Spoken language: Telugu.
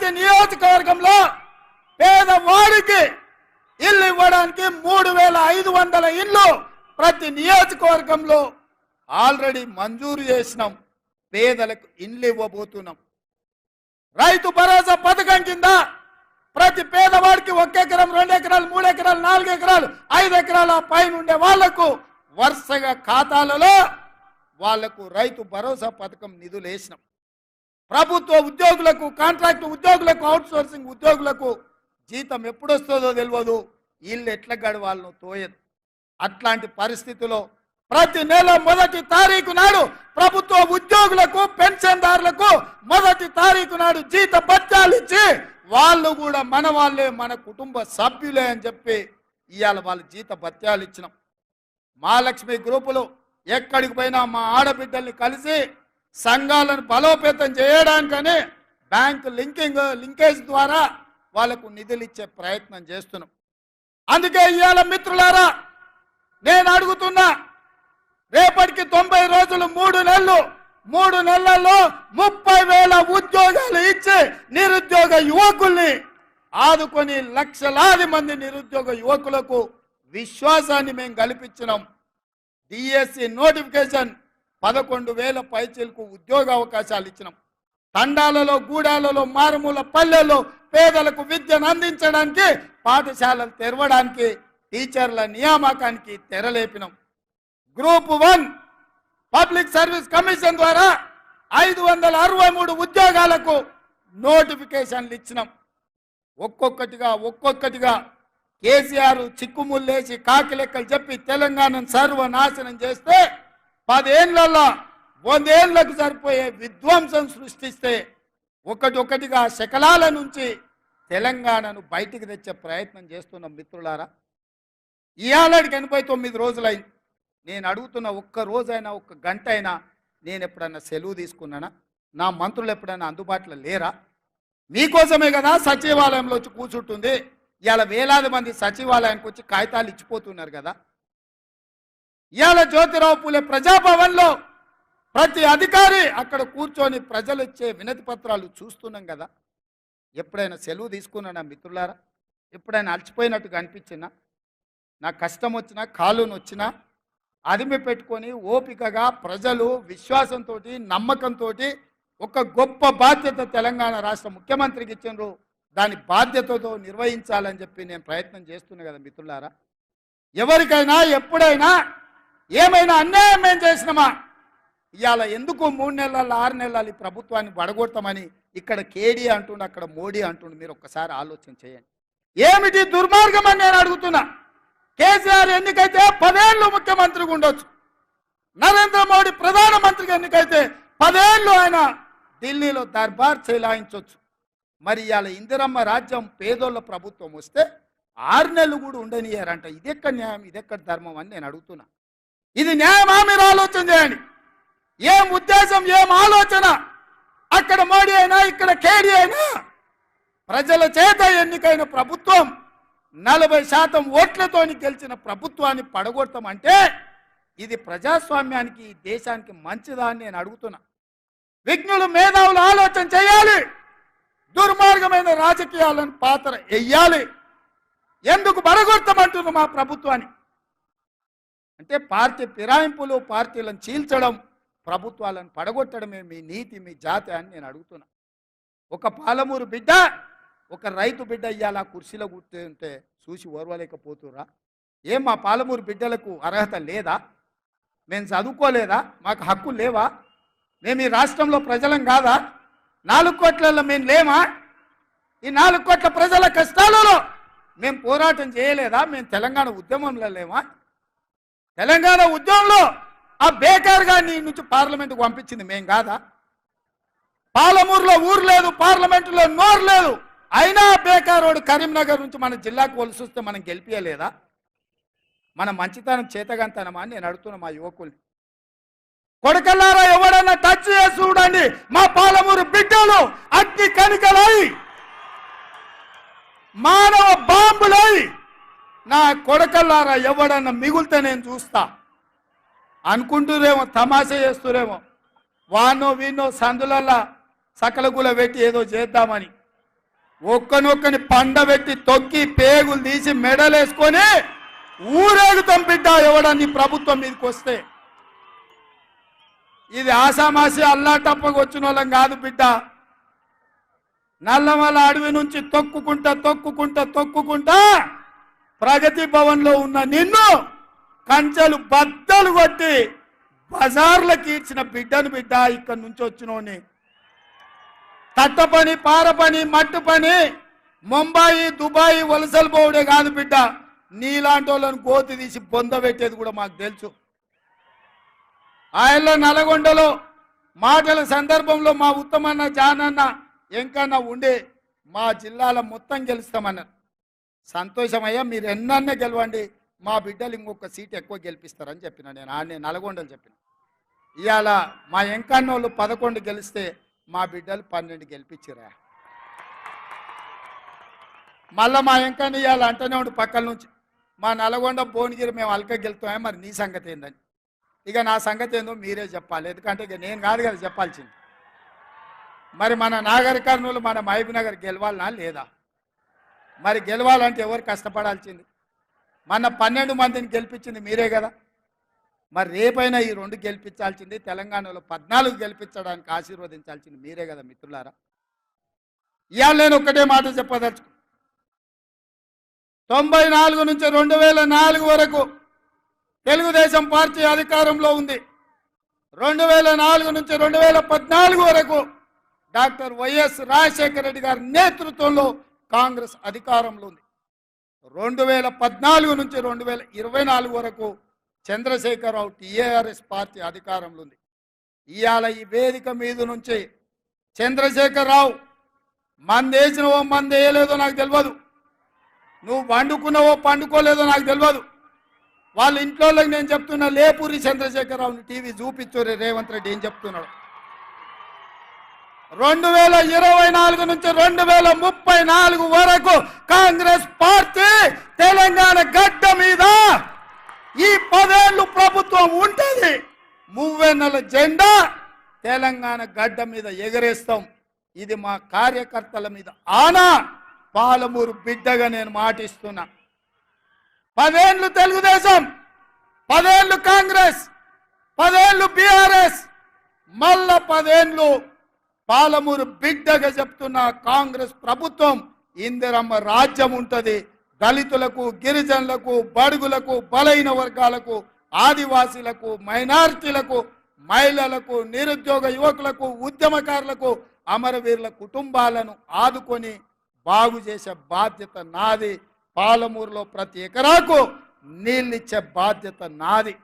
ప్రతి నియోజకవర్గంలో పేదవాడికి ఇల్లు ఇవ్వడానికి 3500 ఇళ్ళు ప్రతి నియోజకవర్గంలో ఆల్రెడీ మంజూరు చేసినాం. పేదలకు ఇల్లు ఇవ్వబోతున్నాం. రైతు భరోసా పథకం కింద ప్రతి పేదవాడికి 1 ఎకరం 2 ఎకరాలు 3 ఎకరాలు 4 ఎకరాలు 5 ఎకరాల పైన ఉండే వాళ్లకు వరుసగా ఖాతాలలో వాళ్లకు రైతు భరోసా పథకం నిధులు వేసినాం. ప్రభుత్వ ఉద్యోగులకు, కాంట్రాక్ట్ ఉద్యోగులకు, అవుట్సోర్సింగ్ ఉద్యోగులకు జీతం ఎప్పుడు వస్తుందో తెలియదు, ఇల్లు ఎట్లా గడవాలనో తోయదు. అట్లాంటి పరిస్థితిలో ప్రతి నెల 1వ తారీఖు నాడు ప్రభుత్వ ఉద్యోగులకు, పెన్షన్దారులకు 1వ తారీఖు నాడు జీత భత్యాలు ఇచ్చి వాళ్ళు కూడా మన వాళ్ళే, మన కుటుంబ సభ్యులే అని చెప్పి ఇవాళ వాళ్ళు జీత భత్యాలు ఇచ్చినాం. మహాలక్ష్మి గ్రూపులు ఎక్కడికి పోయినా మా ఆడబిడ్డల్ని కలిసి సంఘాలను బలోపేతం చేయడానికని బ్యాంకు లింకేజ్ ద్వారా వాళ్ళకు నిధులు ఇచ్చే ప్రయత్నం చేస్తున్నాం. అందుకే ఇవాళ మిత్రులారా నేను అడుగుతున్నా, రేపటికి 90 రోజులు 3 నెలలు, 3 నెలల్లో 30,000 ఉద్యోగాలు ఇచ్చి నిరుద్యోగ యువకుల్ని ఆదుకొని లక్షలాది మంది నిరుద్యోగ యువకులకు విశ్వాసాన్ని మేము కల్పించినాం. డిఎస్సి నోటిఫికేషన్ 11,000 పైచీలకు ఉద్యోగ అవకాశాలు ఇచ్చినాం. తండాలలో, గూడాలలో, మారుమూల పల్లెల్లో పేదలకు విద్యను అందించడానికి, పాఠశాలలు తెరవడానికి, టీచర్ల నియామకానికి తెరలేపినాం. గ్రూప్ 1 పబ్లిక్ సర్వీస్ కమిషన్ ద్వారా 563 ఉద్యోగాలకు నోటిఫికేషన్లు ఇచ్చినాం. ఒక్కొక్కటిగా కేసీఆర్ చిక్కుముల్లేసి కాకి లెక్కలు చెప్పి తెలంగాణను సర్వనాశనం చేస్తే 10 ఏళ్లలో 100 ఏళ్లకు సరిపోయే విధ్వంసం సృష్టిస్తే ఒక్కటిగా శకలాల నుంచి తెలంగాణను బయటికి తెచ్చే ప్రయత్నం చేస్తున్నాం. మిత్రులారా, ఇవాళకి 89 రోజులైంది. నేను అడుగుతున్న, ఒక్క రోజైనా, ఒక్క గంట అయినా నేను ఎప్పుడన్నా సెలవు తీసుకున్నానా? నా మంత్రులు ఎప్పుడైనా అందుబాటులో లేరా? మీకోసమే కదా సచివాలయంలో వచ్చి కూర్చుంటుంది. ఇవాళ వేలాది మంది సచివాలయానికి వచ్చి కాగితాలు ఇచ్చిపోతున్నారు కదా. ఇవాళ జ్యోతిరావు పూలే ప్రజాభవన్లో ప్రతి అధికారి అక్కడ కూర్చొని ప్రజలు ఇచ్చే వినతి పత్రాలు చూస్తున్నాం కదా. ఎప్పుడైనా సెలవు తీసుకున్నానా మిత్రులారా? ఎప్పుడైనా అలసిపోయినట్టుగా అనిపించినా, నా కష్టం వచ్చినా, కాలును వచ్చినా అదిమి పెట్టుకొని ఓపికగా ప్రజలు విశ్వాసంతో, నమ్మకంతో ఒక గొప్ప బాధ్యత తెలంగాణ రాష్ట్ర ముఖ్యమంత్రికి ఇచ్చినారు, దాని బాధ్యతతో నిర్వహించాలని చెప్పి నేను ప్రయత్నం చేస్తున్నా కదా మిత్రులారా. ఎవరికైనా ఎప్పుడైనా ఏమైనా అన్యాయం ఏం చేసినామా? ఇవాళ ఎందుకు 3 నెలలు 6 నెలలు ఈ ప్రభుత్వాన్ని పడగొడతామని ఇక్కడ కేడీ అంటుండు, అక్కడ మోడీ అంటుండు. మీరు ఒక్కసారి ఆలోచన చేయండి. ఏమిటి దుర్మార్గం అని నేను అడుగుతున్నా. కేసీఆర్ ఎన్నికైతే 10 ఏళ్ళు ముఖ్యమంత్రిగా ఉండొచ్చు. నరేంద్ర మోడీ ప్రధానమంత్రిగా ఎన్నికైతే 10 ఏళ్ళు ఆయన ఢిల్లీలో దర్బార్ చెలాయించవచ్చు. మరి ఇవాళ ఇందిరమ్మ రాజ్యం పేదోళ్ళ ప్రభుత్వం వస్తే 6 నెలలు కూడా ఉండనియారంట. ఇదెక్కడ న్యాయం, ఇదెక్కడ ధర్మం అని నేను అడుగుతున్నా. ఇది న్యాయమా? మీరు ఆలోచన చేయండి. ఏం ఉద్దేశం, ఏం ఆలోచన? అక్కడ మోడీ అయినా, ఇక్కడ కేడీ అయినా ప్రజల చేత ఎన్నికైన ప్రభుత్వం 40% ఓట్లతోని గెలిచిన ప్రభుత్వాన్ని పడగొడతామంటే ఇది ప్రజాస్వామ్యానికి, దేశానికి మంచిదా అని నేను అడుగుతున్నా. విజ్ఞులు, మేధావులు ఆలోచన చేయాలి. దుర్మార్గమైన రాజకీయాలను పాత్ర వెయ్యాలి. ఎందుకు పడగొడతామంటున్నారు మా ప్రభుత్వాన్ని? అంటే పార్టీ ఫిరాయింపులు, పార్టీలను చీల్చడం, ప్రభుత్వాలను పడగొట్టడమే మీ నీతి, మీ జాతి అని నేను అడుగుతున్నా. ఒక పాలమూరు బిడ్డ, ఒక రైతు బిడ్డ ఇవాళ కుర్చీలో కూర్చుంటే చూసి ఓర్వలేకపోతురా? ఏం మా పాలమూరు బిడ్డలకు అర్హత లేదా? మేము చదువుకోలేదా? మాకు హక్కు లేవా? మేము ఈ రాష్ట్రంలో ప్రజలం కాదా? 4 కోట్లలో మేము లేమా? ఈ 4 కోట్ల ప్రజల కష్టాలలో మేము పోరాటం చేయలేదా? మేము తెలంగాణ ఉద్యమంలో లేమా? తెలంగాణ ఉద్యమంలో ఆ బేకార్ గారిని నుంచి పార్లమెంటుకు పంపించింది మేం కాదా? పాలమూరులో ఊరు లేదు, పార్లమెంటులో నోరు లేదు, అయినా బేకారోడు కరీంనగర్ నుంచి మన జిల్లాకు వలసి వస్తే మనం గెలిపియలేదా? మన మంచితనం చేతగంతనమా అని నేను అడుగుతున్నా మా యువకుల్ని. కొడకల్లారా, ఎవడన్నా టచ్ చేసి చూడండి, మా పాలమూరు బిడ్డలు అగ్ని కణికలై, మానవ బాంబులై, నా కొడకల్లారా ఎవడన్నా మిగులుతే నేను చూస్తా అనుకుంటురేమో, తమాషా చేస్తురేమో. వానో వీనో సందులల్లా సకలగుల పెట్టి ఏదో చేద్దామని. ఒక్కనొక్కని పండబెట్టి తొక్కి పేగులు తీసి మెడలేసుకొని ఊరేగుతాం బిడ్డ ఎవడని ప్రభుత్వం మీదకి వస్తే. ఇది ఆసామాసి అల్లాటప్పకు వచ్చిన వాళ్ళం కాదు బిడ్డ. నల్లమల అడవి నుంచి తొక్కుకుంటా ప్రగతి భవన్లో ఉన్న నిన్ను కంచెలు బద్దలు కొట్టి బజార్లకు ఈడ్చిన బిడ్డను బిడ్డ. ఇక్కడి నుంచి వచ్చినోని తట్ట పని, పార పని, మట్టు పని, ముంబాయి, దుబాయ్ వలసలు పోవడే కాదు బిడ్డ. నీలాంటి వాళ్ళని గోతి తీసి బొంద పెట్టేది కూడా మాకు తెలుసు. ఆయనలో నల్గొండలో మాటల సందర్భంలో మా ఉత్తమన్న, జానన్న, ఎంకన్నా ఉండే మా జిల్లాల మొత్తం గెలుస్తామన్నారు. సంతోషమయ్యా, మీరు ఎన్నన్నా గెలవండి, మా బిడ్డలు ఇంకొక సీట్ ఎక్కువ గెలిపిస్తారని చెప్పిన. నేను నల్గొండలు చెప్పిన. ఇవాళ మా ఎంకన్నోళ్ళు 11 గెలిస్తే మా బిడ్డలు 12 గెలిపించిరా. మళ్ళీ మా ఎంకన్న ఇవాళ అంటనే ఉండి పక్కల నుంచి, మా నల్గొండ భువనగిరి మేము అల్క గెలుతామే, మరి నీ సంగతి ఏందని. ఇక నా సంగతి ఏందో మీరే చెప్పాలి, ఎందుకంటే ఇక నేను కాదు కదా చెప్పాల్సింది. మరి మన నాగర్ కర్నూలు, మన మహబూబ్ నగర్ గెలవాలనా లేదా? మరి గెలవాలంటే ఎవరు కష్టపడాల్సింది? మన 12 మందిని గెలిపించింది మీరే కదా. మరి రేపైనా ఈ 2 గెలిపించాల్సింది, తెలంగాణలో 14 గెలిపించడానికి ఆశీర్వదించాల్సింది మీరే కదా మిత్రులారా. ఇవాళ నేను ఒక్కటే మాట చెప్పదలుచుకు, 94 నుంచి 2004 వరకు తెలుగుదేశం పార్టీ అధికారంలో ఉంది. 2004 నుంచి 2014 వరకు డాక్టర్ వైఎస్ రాజశేఖర రెడ్డి గారి నేతృత్వంలో కాంగ్రెస్ అధికారంలో ఉంది. 2014 నుంచి 2024 వరకు చంద్రశేఖరరావు టీఆర్ఎస్ పార్టీ అధికారంలో ఉంది. ఇవాళ ఈ వేదిక మీద నుంచి చంద్రశేఖరరావు మందేసినవో మంది వేయలేదో నాకు తెలియదు, నువ్వు వండుకున్నావో పండుకోలేదో నాకు తెలియదు. వాళ్ళ ఇంట్లో నేను చెప్తున్నా, లేపూరి చంద్రశేఖరరావుని టీవీ చూపించు రేవంత్ రెడ్డి ఏం చెప్తున్నాడు. 2024 నుంచి 2034 వరకు కాంగ్రెస్ పార్టీ తెలంగాణ గడ్డ మీద ఈ 10 ఏళ్ళు ప్రభుత్వం ఉంటుంది. 30 జెండా తెలంగాణ గడ్డ మీద ఎగరేస్తాం. ఇది మా కార్యకర్తల మీద ఆనా. పాలమూరు బిడ్డగా నేను మాటిస్తున్నా. 10 ఏళ్ళు తెలుగుదేశం, 10 ఏళ్ళు కాంగ్రెస్, 10 ఏళ్ళు బీఆర్ఎస్, మళ్ళా 10 ఏళ్ళు పాలమూరు బిడ్డగా చెప్తున్న కాంగ్రెస్ ప్రభుత్వం. ఇందిరమ్మ రాజ్యం ఉంటుంది. దళితులకు, గిరిజనులకు, బడుగులకు, బలైన వర్గాలకు, ఆదివాసీలకు, మైనారిటీలకు, మహిళలకు, నిరుద్యోగ యువకులకు, ఉద్యమకారులకు, అమరవీరుల కుటుంబాలను ఆదుకొని బాగు చేసే బాధ్యత నాది. పాలమూరులో ప్రతి ఎకరాకు నీళ్ళిచ్చే బాధ్యత నాది.